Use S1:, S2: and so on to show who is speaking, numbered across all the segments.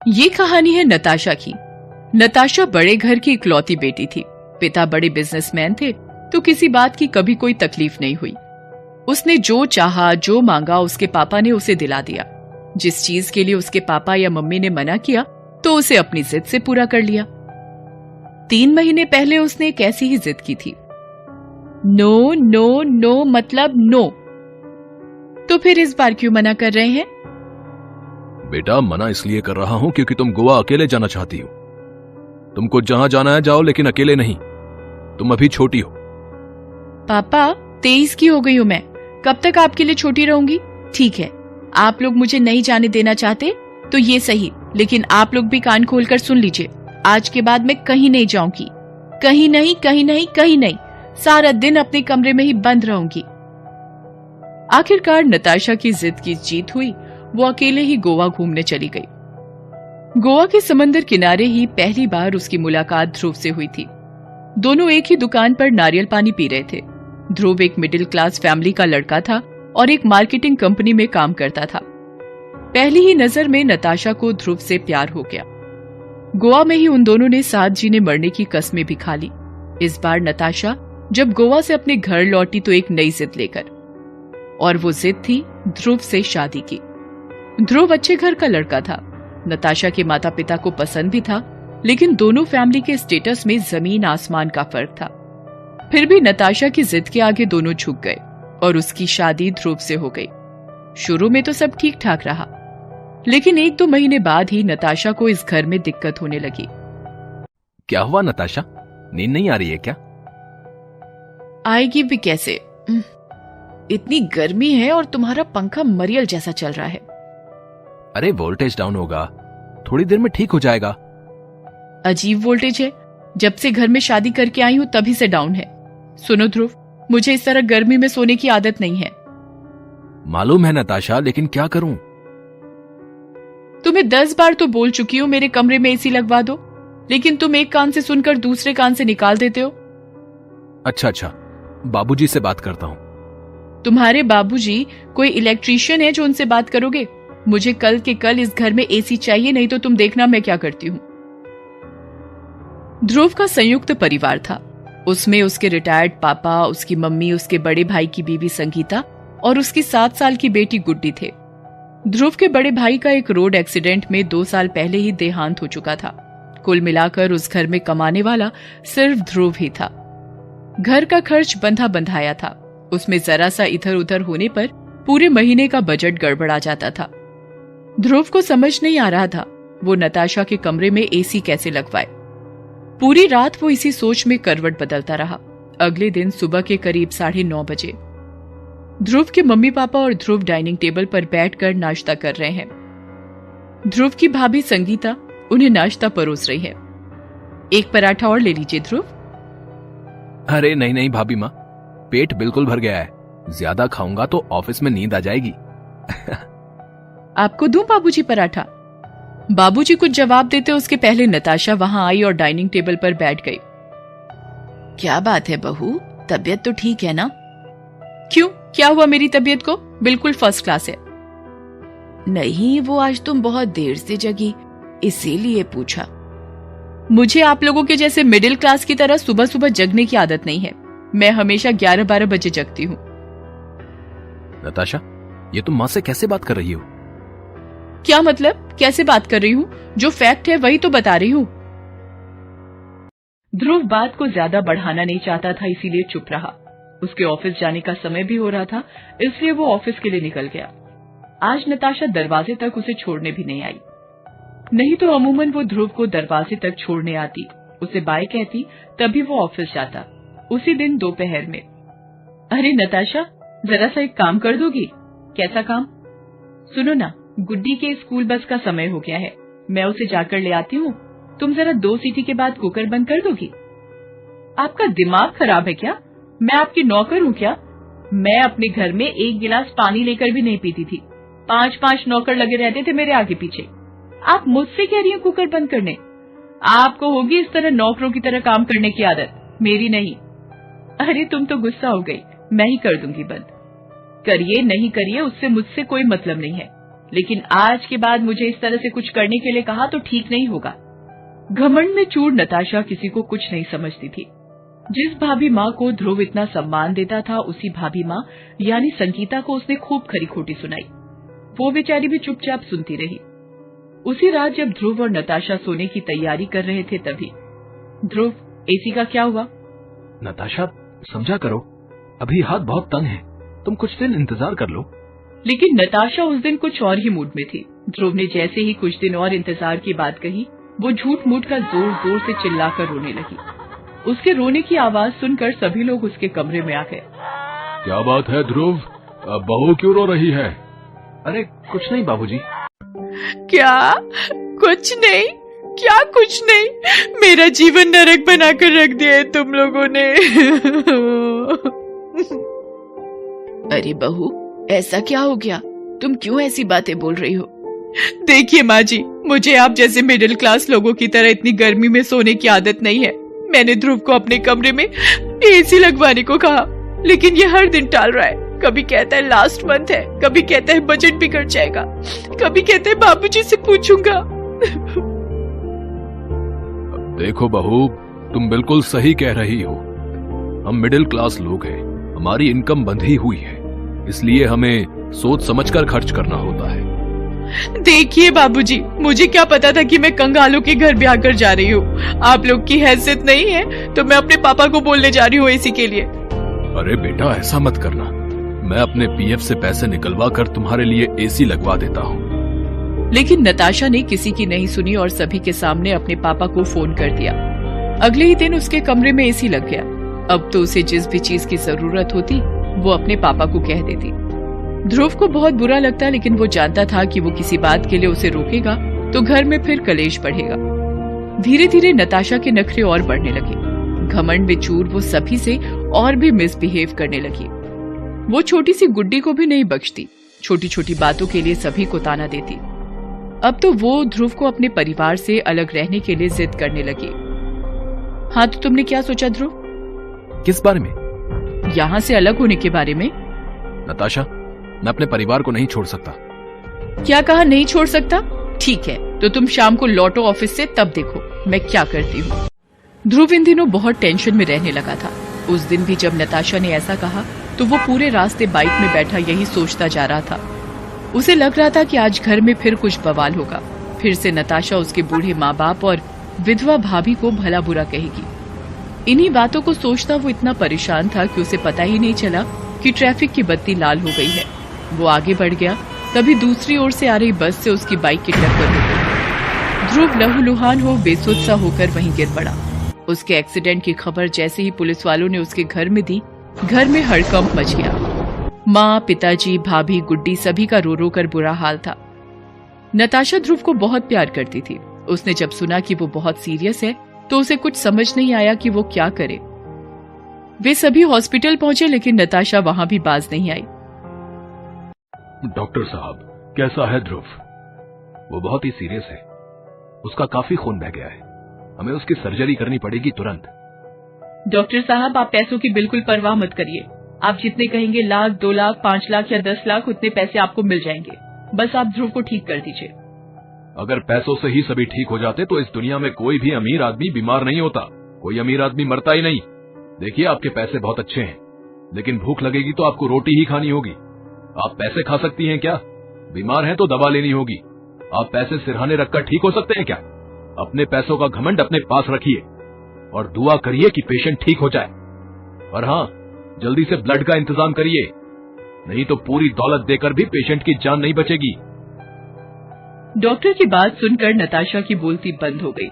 S1: ये कहानी है नताशा की। नताशा बड़े घर की इकलौती बेटी थी। पिता बड़े बिजनेसमैन थे, तो किसी बात की कभी कोई तकलीफ नहीं हुई। उसने जो चाहा, जो मांगा, उसके पापा ने उसे दिला दिया। जिस चीज के लिए उसके पापा या मम्मी ने मना किया, तो उसे अपनी जिद से पूरा कर लिया। 3 महीने पहले उसने एक ऐसी ही जिद की थी। नो नो नो मतलब नो। तो फिर इस बार क्यों मना कर रहे हैं?
S2: बेटा, मना इसलिए कर रहा हूं क्योंकि तुम गोवा अकेले जाना चाहती हो। तुमको जहां जाना है जाओ, लेकिन अकेले नहीं। तुम अभी छोटी हो।
S1: पापा, 23 की हो गई हूं मैं। कब तक आपके लिए छोटी रहूंगी? ठीक है, आप लोग मुझे नहीं जाने देना चाहते तो ये सही, लेकिन आप लोग भी कान खोलकर सुन लीजिए। आज के बाद मैं कहीं नहीं जाऊंगी। कहीं नहीं, कहीं नहीं, कहीं नहीं। सारा दिन अपने कमरे में ही बंद रहूंगी। आखिरकार नताशा की जिद की जीत हुई। वो अकेले ही गोवा घूमने चली गई। गोवा के समंदर किनारे ही पहली बार उसकी मुलाकात ध्रुव से हुई थी। दोनों एक ही दुकान पर नारियल पानी पी रहे थे। ध्रुव एक मिडिल क्लास फैमिली का लड़का था और एक मार्केटिंग कंपनी में काम करता था। पहली ही नजर में नताशा को ध्रुव से प्यार हो गया। गोवा में ही उन दोनों ने साथ जीने मरने की कस्में भी खा ली। इस बार नताशा जब गोवा से अपने घर लौटी तो एक नई जिद लेकर, और वो जिद थी ध्रुव से शादी की। ध्रुव अच्छे घर का लड़का था। नताशा के माता पिता को पसंद भी था, लेकिन दोनों फैमिली के स्टेटस में जमीन आसमान का फर्क था। फिर भी नताशा की जिद के आगे दोनों झुक गए और उसकी शादी ध्रुव से हो गई। शुरू में तो सब ठीक ठाक रहा, लेकिन 1-2 महीने बाद ही नताशा को इस घर में दिक्कत होने लगी।
S2: क्या हुआ नताशा? नींद नहीं आ रही है क्या?
S1: आएगी भी कैसे? इतनी गर्मी है और तुम्हारा पंखा मरियल जैसा चल रहा है।
S2: अरे वोल्टेज डाउन होगा, थोड़ी देर में ठीक हो जाएगा।
S1: अजीब वोल्टेज है। जब से घर में शादी करके आई हूं तभी से डाउन है। सुनो ध्रुव, मुझे इस तरह गर्मी में सोने की आदत नहीं है।
S2: मालूम है नताशा, लेकिन क्या करूं?
S1: तुम्हें 10 बार तो बोल चुकी हूं मेरे कमरे में एसी लगवा दो, लेकिन तुम एक कान से सुनकर दूसरे कान से निकाल देते हो।
S2: अच्छा, बाबूजी से बात करता हूं।
S1: तुम्हारे बाबूजी कोई इलेक्ट्रीशियन है जो उनसे बात करोगे? मुझे कल के कल इस घर में एसी चाहिए, नहीं तो तुम देखना मैं क्या करती हूं। ध्रुव का संयुक्त परिवार था। उसमें उसके रिटायर्ड पापा, उसकी मम्मी, उसके बड़े भाई की बीवी संगीता और उसकी 7 साल की बेटी गुड्डी थे। ध्रुव के बड़े भाई का एक रोड एक्सीडेंट में 2 साल पहले ही देहांत हो चुका था। कुल मिलाकर उस घर में कमाने वाला सिर्फ ध्रुव ही था। घर का खर्च बंधा बंधाया था। उसमें जरा सा इधर उधर होने पर पूरे महीने का बजट गड़बड़ा जाता था। ध्रुव को समझ नहीं आ रहा था वो नताशा के कमरे में एसी कैसे लगवाए। पूरी रात वो इसी सोच में करवट बदलता रहा। अगले दिन सुबह के करीब 9:30 बजे ध्रुव के मम्मी पापा और ध्रुव डाइनिंग टेबल पर बैठकर नाश्ता कर रहे हैं। ध्रुव की भाभी संगीता उन्हें नाश्ता परोस रही है। एक पराठा और ले लीजिए ध्रुव।
S2: अरे नहीं भाभी माँ, पेट बिल्कुल भर गया है। ज्यादा खाऊंगा तो ऑफिस में नींद आ जाएगी।
S1: आपको दूं बाबूजी पराठा? बाबूजी कुछ जवाब देते उसके पहले नताशा वहां आई और डाइनिंग टेबल पर बैठ गई। क्या बात है बहू, तबीयत तो ठीक है ना? क्यों, क्या हुआ मेरी तबीयत को? बिल्कुल फर्स्ट क्लास है। नहीं, वो आज तुम बहुत देर से जगी, इसीलिए पूछा। मुझे आप लोगों के जैसे मिडिल क्लास की तरह सुबह सुबह जगने की आदत नहीं है। मैं हमेशा 11-12 बजे जगती हूँ।
S2: नताशा, ये तुम माँ से कैसे बात कर रही हो?
S1: क्या मतलब कैसे बात कर रही हूँ? जो फैक्ट है वही तो बता रही हूँ। ध्रुव बात को ज्यादा बढ़ाना नहीं चाहता था, इसीलिए चुप रहा। उसके ऑफिस जाने का समय भी हो रहा था, इसलिए वो ऑफिस के लिए निकल गया। आज नताशा दरवाजे तक उसे छोड़ने भी नहीं आई। नहीं तो अमूमन वो ध्रुव को दरवाजे तक छोड़ने आती, उसे बाय कहती, तभी वो ऑफिस जाता। उसी दिन दोपहर में। अरे नताशा, जरा सा एक काम कर दोगी? कैसा काम? सुनो ना, गुड्डी के स्कूल बस का समय हो गया है, मैं उसे जाकर ले आती हूँ। तुम जरा 2 सीटी के बाद कुकर बंद कर दोगी? आपका दिमाग खराब है क्या? मैं आपकी नौकर हूँ क्या? मैं अपने घर में 1 गिलास पानी लेकर भी नहीं पीती थी। 5-5 नौकर लगे रहते थे मेरे आगे पीछे। आप मुझसे कह रही हैं कुकर बंद करने? आपको होगी इस तरह नौकरों की तरह काम करने की आदत, मेरी नहीं। अरे तुम तो गुस्सा हो गई, मैं ही कर दूंगी बंद। करिए नहीं करिए उससे मुझसे कोई मतलब नहीं है। लेकिन आज के बाद मुझे इस तरह से कुछ करने के लिए कहा तो ठीक नहीं होगा। घमंड में चूर नताशा किसी को कुछ नहीं समझती थी। जिस भाभी माँ को ध्रुव इतना सम्मान देता था, उसी भाभी माँ यानी संगीता को उसने खूब खरी खोटी सुनाई। वो बेचारी भी चुपचाप सुनती रही। उसी रात जब ध्रुव और नताशा सोने की तैयारी कर रहे थे तभी, ध्रुव, एसी का क्या हुआ?
S2: नताशा, समझा करो, अभी हाथ बहुत तंग है, तुम कुछ दिन इंतजार कर लो।
S1: लेकिन नताशा उस दिन कुछ और ही मूड में थी। ध्रुव ने जैसे ही कुछ दिन और इंतजार की बात कही, वो झूठ मूठ का जोर जोर से चिल्लाकर रोने लगी। उसके रोने की आवाज सुनकर सभी लोग उसके कमरे में आ गए।
S2: क्या बात है ध्रुव, बहू क्यों रो रही है? अरे कुछ नहीं बाबूजी।
S1: क्या कुछ नहीं? क्या कुछ नहीं? मेरा जीवन नरक बनाकर रख दिया है तुम लोगों ने। अरे बहू, ऐसा क्या हो गया? तुम क्यों ऐसी बातें बोल रही हो? देखिए माँ जी, मुझे आप जैसे मिडिल क्लास लोगों की तरह इतनी गर्मी में सोने की आदत नहीं है। मैंने ध्रुव को अपने कमरे में एसी लगवाने को कहा, लेकिन ये हर दिन टाल रहा है। कभी कहता है लास्ट मंथ है, कभी कहता है बजट बिगड़ जाएगा, कभी कहता है बाबूजी से पूछूंगा।
S2: देखो बहू, तुम बिल्कुल सही कह रही हो। हम मिडिल क्लास लोग हैं, हमारी इनकम बंधी हुई है, इसलिए हमें सोच समझकर खर्च करना होता है।
S1: देखिए बाबूजी, मुझे क्या पता था कि मैं कंगालों के घर ब्याह कर जा रही हूँ। आप लोग की हैसियत नहीं है तो मैं अपने पापा को बोलने जा रही हूँ एसी के लिए।
S2: अरे बेटा, ऐसा मत करना। मैं अपने पीएफ से पैसे निकलवा कर तुम्हारे लिए एसी लगवा देता हूँ।
S1: लेकिन नताशा ने किसी की नहीं सुनी और सभी के सामने अपने पापा को फोन कर दिया। अगले ही दिन उसके कमरे में एसी लग गया। अब तो उसे जिस भी चीज की जरूरत होती वो अपने पापा को कह देती। ध्रुव को बहुत बुरा लगता, लेकिन वो जानता था कि वो किसी बात के लिए उसे रोकेगा तो घर में फिर कलेश बढ़ेगा। धीरे धीरे नताशा के नखरे और बढ़ने लगे। घमंड में चूर वो सभी से और भी मिसबिहेव करने लगी। वो छोटी सी गुड्डी को भी नहीं बख्शती, छोटी छोटी बातों के लिए सभी को ताना देती। अब तो वो ध्रुव को अपने परिवार से अलग रहने के लिए जिद करने लगी। हाँ, तो तुमने क्या सोचा ध्रुव?
S2: किस बारे में?
S1: यहाँ से अलग होने के बारे में।
S2: नताशा, मैं अपने परिवार को नहीं छोड़ सकता।
S1: क्या कहा, नहीं छोड़ सकता? ठीक है, तो तुम शाम को लौटो ऑफिस से, तब देखो मैं क्या करती हूँ। ध्रुव इन दिनों बहुत टेंशन में रहने लगा था। उस दिन भी जब नताशा ने ऐसा कहा तो वो पूरे रास्ते बाइक में बैठा यही सोचता जा रहा था। उसे लग रहा था कि आज घर में फिर कुछ बवाल होगा। फिर से नताशा उसके बूढ़े माँ बाप और विधवा भाभी को भला बुरा कहेगी। इन्हीं बातों को सोचता वो इतना परेशान था कि उसे पता ही नहीं चला कि ट्रैफिक की बत्ती लाल हो गई है। वो आगे बढ़ गया, तभी दूसरी ओर से आ रही बस से उसकी बाइक की टक्कर हो गई। ध्रुव लहूलुहान हो बेसुध सा होकर वहीं गिर पड़ा। उसके एक्सीडेंट की खबर जैसे ही पुलिस वालों ने उसके घर में दी, घर में हड़कंप मच गया। माँ, पिताजी, भाभी, गुड्डी सभी का रो रो कर बुरा हाल था। नताशा ध्रुव को बहुत प्यार करती थी। उसने जब सुना कि वो बहुत सीरियस है तो उसे कुछ समझ नहीं आया कि वो क्या करे। वे सभी हॉस्पिटल पहुंचे, लेकिन नताशा वहां भी बाज नहीं आई।
S2: डॉक्टर साहब, कैसा है ध्रुव? वो बहुत ही सीरियस है, उसका काफी खून बह गया है, हमें उसकी सर्जरी करनी पड़ेगी तुरंत।
S1: डॉक्टर साहब, आप पैसों की बिल्कुल परवाह मत करिए। आप जितने कहेंगे, 1 लाख, 2 लाख, 5 लाख या 10 लाख, उतने पैसे आपको मिल जाएंगे। बस आप ध्रुव को ठीक कर दीजिए।
S2: अगर पैसों से ही सभी ठीक हो जाते तो इस दुनिया में कोई भी अमीर आदमी बीमार नहीं होता, कोई अमीर आदमी मरता ही नहीं। देखिए, आपके पैसे बहुत अच्छे हैं, लेकिन भूख लगेगी तो आपको रोटी ही खानी होगी। आप पैसे खा सकती हैं क्या? बीमार हैं तो दवा लेनी होगी। आप पैसे सिरहाने रखकर ठीक हो सकते हैं क्या? अपने पैसों का घमंड अपने पास रखिए और दुआ करिए कि पेशेंट ठीक हो जाए। और हाँ, जल्दी से ब्लड का इंतजाम करिए, नहीं तो पूरी दौलत देकर भी पेशेंट की जान नहीं बचेगी।
S1: डॉक्टर की बात सुनकर नताशा की बोलती बंद हो गई।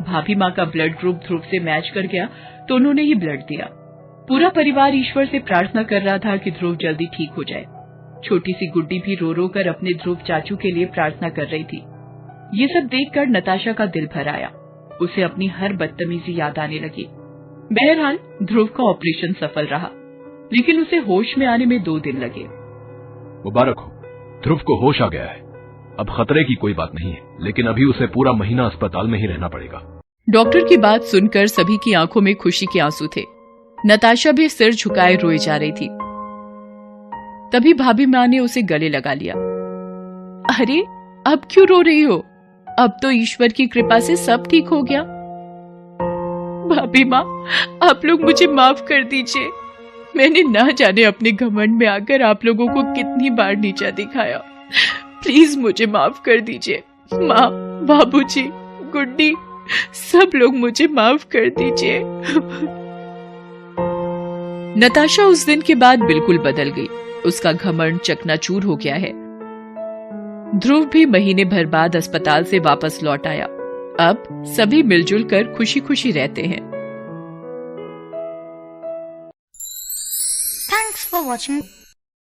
S1: भाभी माँ का ब्लड ग्रुप ध्रुव से मैच कर गया तो उन्होंने ही ब्लड दिया। पूरा परिवार ईश्वर से प्रार्थना कर रहा था कि ध्रुव जल्दी ठीक हो जाए। छोटी सी गुड्डी भी रो रो कर अपने ध्रुव चाचू के लिए प्रार्थना कर रही थी। ये सब देखकर नताशा का दिल भर आया। उसे अपनी हर बदतमीजी याद आने लगी। बहरहाल ध्रुव का ऑपरेशन सफल रहा, लेकिन उसे होश में आने में 2 दिन लगे।
S2: मुबारक हो, ध्रुव को होश आ गया है। अब खतरे की कोई बात नहीं है, लेकिन अभी उसे पूरा महीना अस्पताल में ही रहना पड़ेगा।
S1: डॉक्टर की बात सुनकर सभी की आंखों में खुशी के आंसू थे। नताशा भी सिर झुकाए रोए जा रही थी। तभी भाभी माँ ने उसे गले लगा लिया। अरे अब क्यों रो रही हो? अब तो ईश्वर की कृपा से सब ठीक हो गया। भाभी माँ, आप लोग मुझे माफ कर दीजिए। मैंने ना जाने अपने घमंड में आकर आप लोगों को कितनी बार नीचा दिखाया। प्लीज मुझे माफ कर दीजिए। माँ, बाबूजी, गुड्डी, सब लोग मुझे माफ कर दीजिए। नताशा उस दिन के बाद बिल्कुल बदल गई। उसका घमंड चकनाचूर हो गया है। ध्रुव भी महीने भर बाद अस्पताल से वापस लौट आया। अब सभी मिलजुल कर खुशी खुशी रहते हैं।
S3: Thanks for watching.